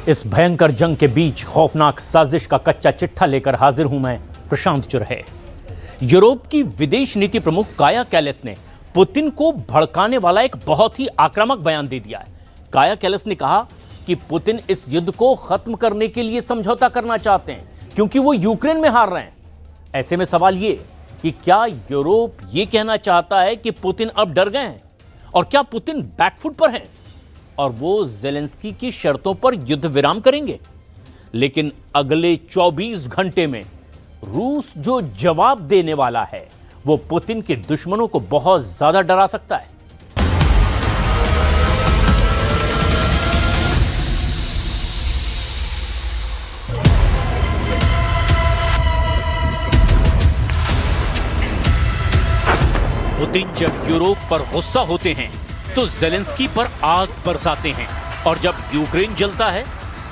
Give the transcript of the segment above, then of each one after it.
इस भयंकर जंग के बीच खौफनाक साजिश का कच्चा चिट्ठा लेकर हाजिर हूं मैं, प्रशांत चुरहे। यूरोप की विदेश नीति प्रमुख काया कैलस ने पुतिन को भड़काने वाला एक बहुत ही आक्रामक बयान दे दिया है। काया कैलस ने कहा कि पुतिन इस युद्ध को खत्म करने के लिए समझौता करना चाहते हैं क्योंकि वो यूक्रेन में हार रहे हैं। ऐसे में सवाल ये कि क्या यूरोप ये कहना चाहता है कि पुतिन अब डर गए हैं और क्या पुतिन बैकफुट पर हैं और वो जेलेंस्की की शर्तों पर युद्ध विराम करेंगे। लेकिन अगले 24 घंटे में रूस जो जवाब देने वाला है वो पुतिन के दुश्मनों को बहुत ज्यादा डरा सकता है। पुतिन जब यूरोप पर गुस्सा होते हैं तो जेलेंस्की पर आग बरसाते हैं और जब यूक्रेन जलता है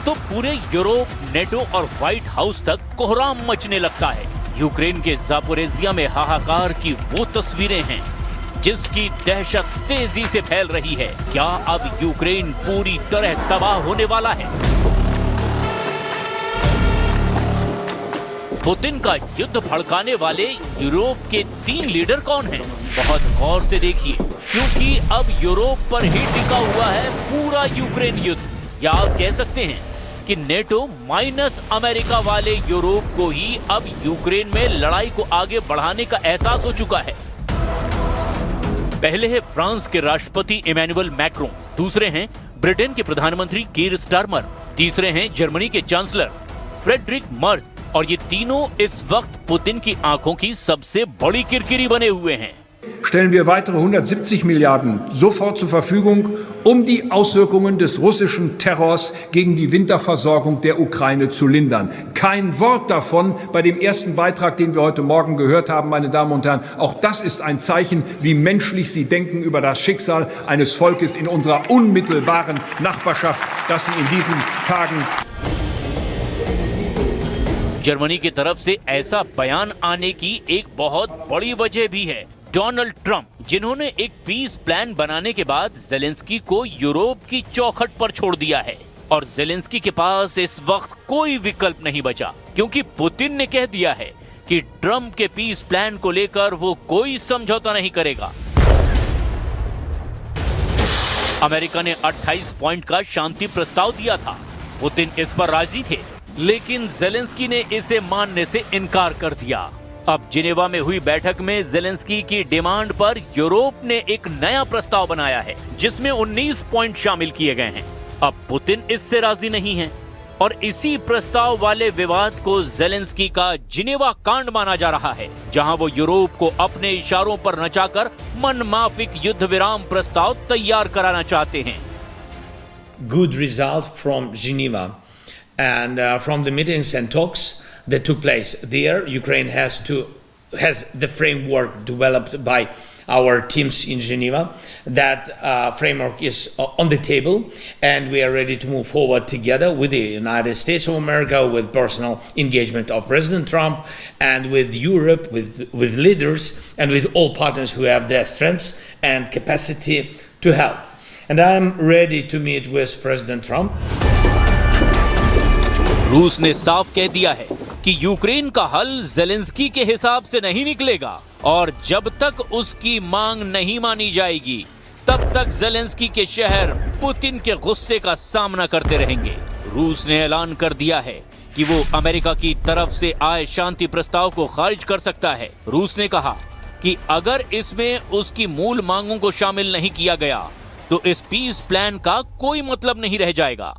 तो पूरे यूरोप, नेटो और व्हाइट हाउस तक कोहराम मचने लगता है। यूक्रेन के जापोरेजिया में हाहाकार की वो तस्वीरें हैं जिसकी दहशत तेजी से फैल रही है। क्या अब यूक्रेन पूरी तरह तबाह होने वाला है? पुतिन का युद्ध भड़काने वाले यूरोप के 3 लीडर कौन हैं? बहुत गौर से देखिए क्योंकि अब यूरोप पर ही टिका हुआ है पूरा यूक्रेन युद्ध। या आप कह सकते हैं कि नेटो माइनस अमेरिका वाले यूरोप को ही अब यूक्रेन में लड़ाई को आगे बढ़ाने का एहसास हो चुका है। पहले है फ्रांस के राष्ट्रपति इमैनुअल मैक्रों, दूसरे हैं ब्रिटेन के प्रधानमंत्री कीर स्टारमर, तीसरे हैं जर्मनी के चांसलर फ्रेडरिक मर्ज और ये तीनों इस वक्त पुतिन की आंखों की सबसे बड़ी किरकिरी बने हुए हैं। Stellen wir weitere 170 Milliarden sofort zur Verfügung, um die Auswirkungen des russischen Terrors gegen die Winterversorgung der Ukraine zu lindern. Kein Wort davon bei dem ersten Beitrag, den wir heute Morgen gehört haben, meine Damen und Herren. Auch das ist ein Zeichen, wie menschlich Sie denken über das Schicksal eines Volkes in unserer unmittelbaren Nachbarschaft, das Sie in diesen Tagen. Germany की तरफ से ऐसा बयान आने की एक बहुत बड़ी वजह भी है। डोनाल्ड ट्रंप, जिन्होंने एक पीस प्लान बनाने के बाद जेलेंस्की को यूरोप की चौखट पर छोड़ दिया है और जेलेंस्की के पास इस वक्त कोई विकल्प नहीं बचा क्योंकि पुतिन ने कह दिया है कि ट्रंप के पीस प्लान को लेकर वो कोई समझौता नहीं करेगा। अमेरिका ने 28 पॉइंट का शांति प्रस्ताव दिया था, पुतिन इस पर राजी थे, लेकिन जेलेंस्की ने इसे मानने से इनकार कर दिया। अब जिनेवा में हुई बैठक में जेलेंस्की की डिमांड पर यूरोप ने एक नया प्रस्ताव बनाया है जिसमें 19 पॉइंट शामिल किए गए हैं। अब पुतिन इससे राजी नहीं है और इसी प्रस्ताव वाले विवाद को जेलेंस्की का जिनेवा कांड माना जा रहा है, जहां वो यूरोप को अपने इशारों पर नचाकर मनमाफिक युद्ध विराम प्रस्ताव तैयार कराना चाहते हैं। Good result from Geneva. And from the meetings and talks that took place there, Ukraine has the framework developed by our teams in Geneva. That framework is on the table, and we are ready to move forward together with the United States of America, with personal engagement of President Trump, and with Europe, with leaders, and with all partners who have their strengths and capacity to help. And I am ready to meet with President Trump. रूस ने साफ कह दिया है कि Ukraine का हल Zelensky के हिसाब से नहीं निकलेगा और जब तक उसकी मांग नहीं मानी जाएगी तब तक जेलेंस्की के शहर पुतिन के गुस्से का सामना करते रहेंगे। रूस ने ऐलान कर दिया है कि वो अमेरिका की तरफ से आए शांति प्रस्ताव को खारिज कर सकता है। रूस ने कहा कि अगर इसमें उसकी मूल मांगों को शामिल नहीं किया गया तो इस पीस प्लान का कोई मतलब नहीं रह जाएगा।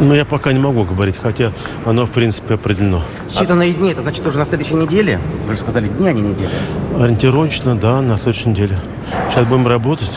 Ну, я пока не могу говорить, хотя оно, в принципе, определено. Считанные дни, это значит уже на следующей неделе? Вы же сказали дни, а не недели. Ориентировочно, да, на следующей неделе. Сейчас будем работать.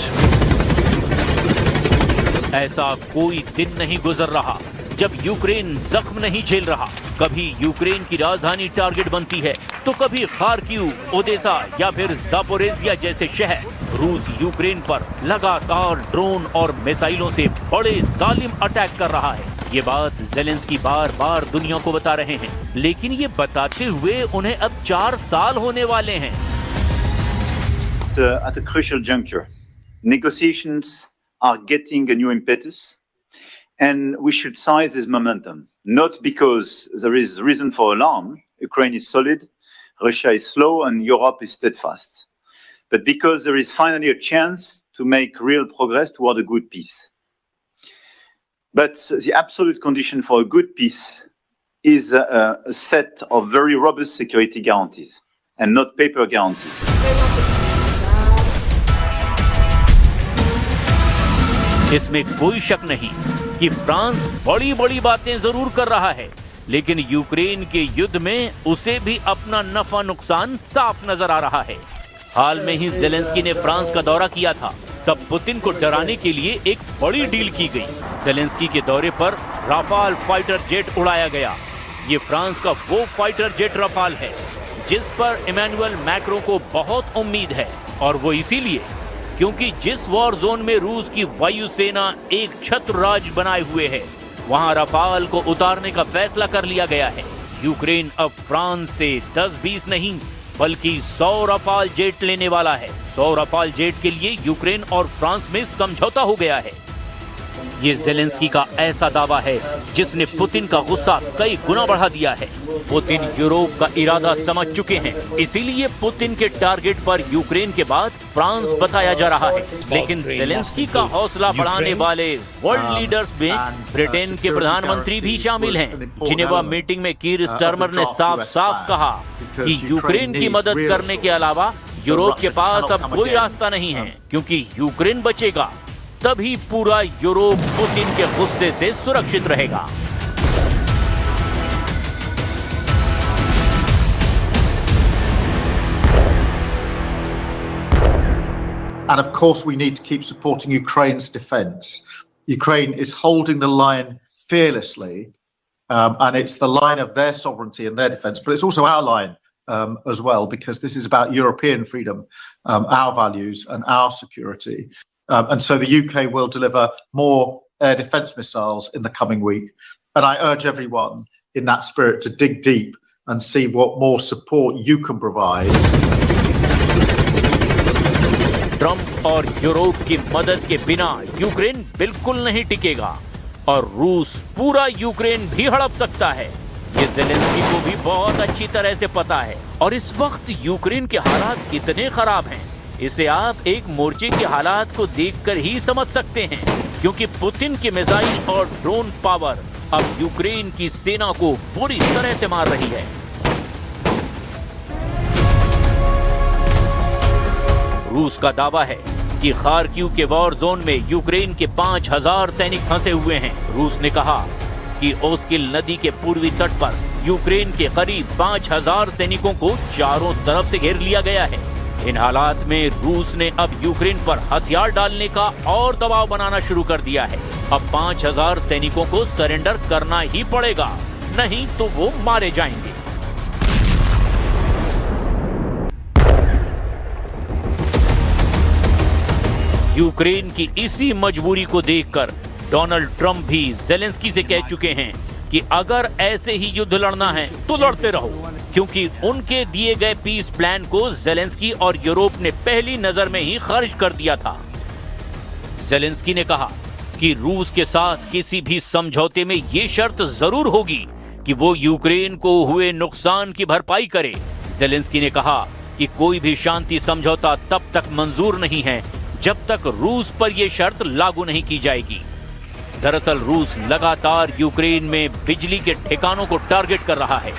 ऐसा कोई दिन नहीं गुजर रहा जब यूक्रेन जख्म नहीं झेल रहा। कभी यूक्रेन की राजधानी टारगेट बनती है तो कभी खार्किव, ओदेसा या फिर जापोरेजिया जैसे शहर। रूस यूक्रेन पर लगातार ड्रोन और मिसाइलों से बड़े जालिम अटैक कर रहा है। ये बात जेलेंस्की बार बार दुनिया को बता रहे हैं, लेकिन ये बताते हुए उन्हें अब 4 साल होने वाले हैं। At a crucial juncture, negotiations are getting a new impetus, And we should seize this momentum, not because there is reason for alarm. Ukraine is solid, Russia is slow, and Europe is steadfast. But because there is finally a chance to make real progress toward a good peace. But the absolute condition for a good peace is a set of very robust security guarantees and not paper guarantees. इसमें कोई शक नहीं कि France बड़ी बड़ी बातें जरूर कर रहा है, लेकिन यूक्रेन के युद्ध में उसे भी अपना नफा नुकसान साफ नजर आ रहा है। हाल में ही ज़ेलेंस्की ने फ्रांस का दौरा किया था, तब पुतिन को डराने के लिए एक बड़ी डील की गई। ज़ेलेंस्की के दौरे पर राफाल फाइटर जेट उड़ाया गया। ये फ्रांस का वो फाइटर जेट राफाल है जिस पर इमैनुअल मैक्रों को बहुत उम्मीद है, और वो इसीलिए क्योंकि जिस वॉर जोन में रूस की वायुसेना एक छत्र राज बनाए हुए है, वहां राफाल को उतारने का फैसला कर लिया गया है। यूक्रेन अब फ्रांस से 10-20 नहीं बल्कि 100 राफाल जेट लेने वाला है। 100 राफाल जेट के लिए यूक्रेन और फ्रांस में समझौता हो गया है। ये ज़ेलेंस्की का ऐसा दावा है जिसने पुतिन का गुस्सा कई गुना बढ़ा दिया है। पुतिन यूरोप का इरादा समझ चुके हैं, इसीलिए पुतिन के टारगेट पर यूक्रेन के बाद फ्रांस बताया जा रहा है। लेकिन ज़ेलेंस्की का हौसला बढ़ाने वाले वर्ल्ड लीडर्स में ब्रिटेन के प्रधानमंत्री भी शामिल हैं। जिनेवा मीटिंग में कीर स्टारमर ने साफ साफ कहा कि यूक्रेन की मदद करने के अलावा यूरोप के पास अब कोई रास्ता नहीं है, क्योंकि यूक्रेन बचेगा तभी पूरा यूरोप पुतिन के गुस्से से सुरक्षित रहेगा। And of course, we need to keep supporting Ukraine's defense. Ukraine is holding the line fearlessly, and it's the line of their sovereignty and their defense, but it's also our line as well, because this is about European freedom, our values and our security. And so the UK will deliver more air defence missiles in the coming week. And I urge everyone in that spirit to dig deep and see what more support you can provide. Trump और Europe की मदद के बिना Ukraine बिल्कुल नहीं टिकेगा, और रूस पूरा यूक्रेन भी हड़प सकता है। ये ज़ेलेंस्की को भी बहुत अच्छी तरह से पता है। और इस वक्त यूक्रेन के हालात कितने खराब हैं, इसे आप एक मोर्चे के हालात को देखकर ही समझ सकते हैं, क्योंकि पुतिन की मिसाइल और ड्रोन पावर अब यूक्रेन की सेना को बुरी तरह से मार रही है। रूस का दावा है कि खार्किव के वॉर जोन में यूक्रेन के 5000 सैनिक फंसे हुए हैं। रूस ने कहा कि ओस्किल नदी के पूर्वी तट पर यूक्रेन के करीब 5000 सैनिकों को चारों तरफ से घेर लिया गया है। इन हालात में रूस ने अब यूक्रेन पर हथियार डालने का और दबाव बनाना शुरू कर दिया है। अब 5000 सैनिकों को सरेंडर करना ही पड़ेगा, नहीं तो वो मारे जाएंगे। यूक्रेन की इसी मजबूरी को देखकर डोनाल्ड ट्रंप भी ज़ेलेंस्की से कह चुके हैं कि अगर ऐसे ही युद्ध लड़ना है तो लड़ते रहो, क्योंकि उनके दिए गए पीस प्लान को ज़ेलेंस्की और यूरोप ने पहली नजर में ही खारिज कर दिया था। ज़ेलेंस्की ने कहा कि रूस के साथ किसी भी समझौते में ये शर्त जरूर होगी कि वो यूक्रेन को हुए नुकसान की भरपाई करे। ज़ेलेंस्की ने कहा कि कोई भी शांति समझौता तब तक मंजूर नहीं है जब तक रूस पर यह शर्त लागू नहीं की जाएगी। दरअसल रूस लगातार यूक्रेन में बिजली के ठिकानों को टारगेट कर रहा है।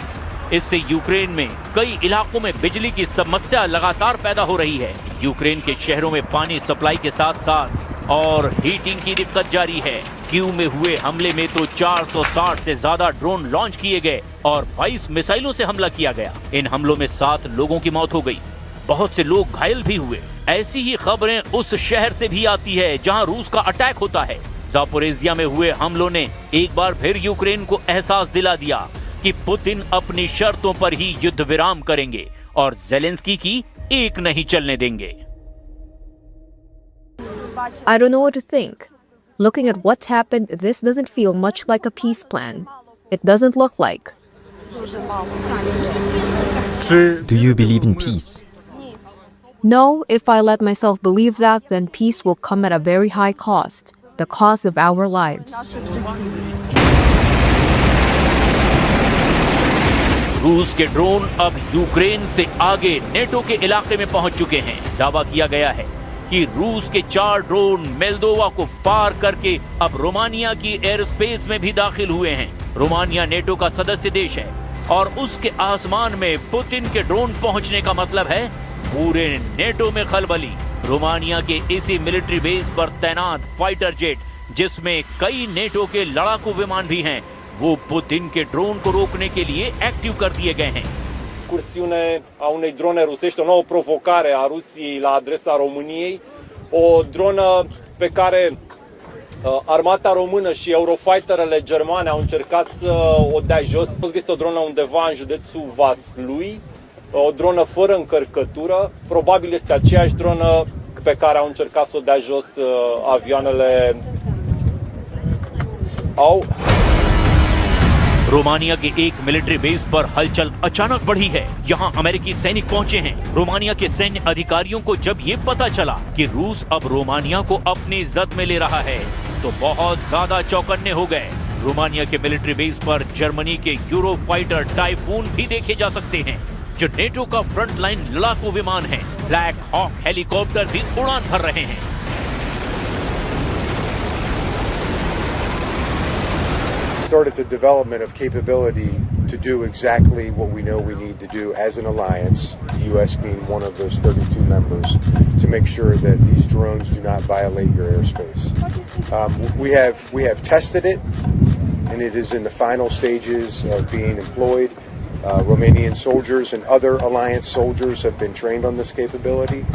इससे यूक्रेन में कई इलाकों में बिजली की समस्या लगातार पैदा हो रही है। यूक्रेन के शहरों में पानी सप्लाई के साथ साथ और हीटिंग की दिक्कत जारी है। कीव में हुए हमले में तो 460 से ज्यादा ड्रोन लॉन्च किए गए और 22 मिसाइलों से हमला किया गया। इन हमलों में 7 लोगों की मौत हो गई, बहुत से लोग घायल भी हुए। ऐसी ही खबरें उस शहर से भी आती है जहां रूस का अटैक होता है। ज़ापोरिज़िया में हुए हमलों ने एक बार फिर यूक्रेन को एहसास दिला दिया कि पुतिन अपनी शर्तों पर ही युद्ध विराम करेंगे और ज़ेलेंस्की की एक नहीं चलने देंगे। I don't know what to think. Looking at what's happened, this doesn't feel much like a peace plan. It doesn't look like. Do you believe in peace? No, if I let myself believe that, then peace will come at a very high cost. the cost of our lives. रूस के drone अब Ukraine से आगे NATO के इलाके में पहुंच चुके हैं। दावा किया गया है कि रूस के 4 ड्रोन मोल्दोवा को पार करके अब रोमानिया की एयर स्पेस में भी दाखिल हुए हैं। रोमानिया नेटो का सदस्य देश है और उसके आसमान में पुतिन के ड्रोन पहुंचने का मतलब है पूरे नेटो में खलबली। रोमानिया के इसी मिलिट्री बेस पर तैनात फाइटर जेट, जिसमें कई नेटो के लड़ाकू विमान भी हैं, वो पुतिन के ड्रोन को रोकने के लिए एक्टिव कर दिए गए हैं। Incursiune a unei drone rusești, o nouă provocare a Rusiei la adresa României, o dronă pe care armata română și Eurofighterele germane au încercat să o dea jos. A fost găsită o dronă undeva în județul Vaslui, o dronă fără încărcătură, probabil este aceeași dronă pe care au încercat să o dea jos avioanele au. Romania के एक military base पर हलचल अचानक बढ़ी है। यहाँ अमेरिकी सैनिक पहुंचे हैं। रोमानिया के सैन्य अधिकारियों को जब ये पता चला कि रूस अब रोमानिया को अपनी जद में ले रहा है तो बहुत ज्यादा चौकन्ने हो गए। रोमानिया के मिलिट्री बेस पर जर्मनी के यूरो फाइटर टाइफून भी देखे जा सकते हैं, जो नेटो का फ्रंटलाइन लड़ाकू विमान है। ब्लैक हॉक हेलीकॉप्टर भी उड़ान भर रहे हैं। Started the development of capability to do exactly what we know we need to do as an alliance, the U.S. being one of those 32 members, to make sure that these drones do not violate your airspace. We have tested it, and it is in the final stages of being employed. Romanian soldiers and other alliance soldiers have been trained on this capability.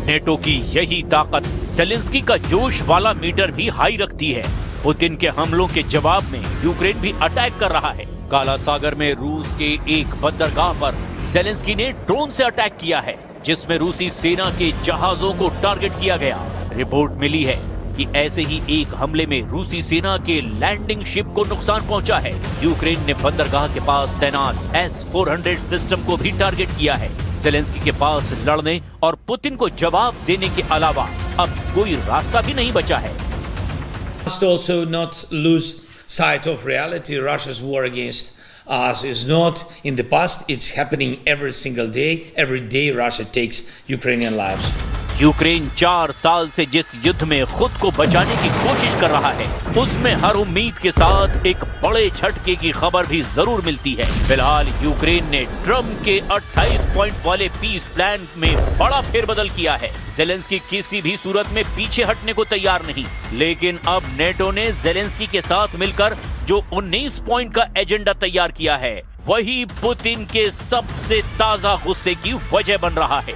NATO की यही ताकत Zelensky का जोश वाला metre भी high रखती है। Putin के हमलों के जवाब में यूक्रेन भी अटैक कर रहा है। काला सागर में रूस के एक बंदरगाह पर ज़ेलेंस्की ने ड्रोन से अटैक किया है, जिसमें रूसी सेना के जहाजों को टारगेट किया गया। रिपोर्ट मिली है कि ऐसे ही एक हमले में रूसी सेना के लैंडिंग शिप को नुकसान पहुंचा है। यूक्रेन ने बंदरगाह के पास तैनात S-400 सिस्टम को भी टारगेट किया है। ज़ेलेंस्की के पास लड़ने और पुतिन को जवाब देने के अलावा अब कोई रास्ता भी नहीं बचा है। Must also not lose sight of reality. Russia's war against us is not in the past, it's happening every single day. Every day Russia takes Ukrainian lives. Ukraine 4 साल से जिस युद्ध में खुद को बचाने की कोशिश कर रहा है, उसमें हर उम्मीद के साथ एक बड़े झटके की खबर भी जरूर मिलती है। फिलहाल यूक्रेन ने ट्रम्प के 28 पॉइंट वाले पीस प्लान में बड़ा फेरबदल किया है। ज़ेलेंस्की किसी भी सूरत में पीछे हटने को तैयार नहीं, लेकिन अब नेटो ने ज़ेलेंस्की के साथ मिलकर जो 19 पॉइंट का एजेंडा तैयार किया है, वही पुतिन के सबसे ताजा गुस्से की वजह बन रहा है।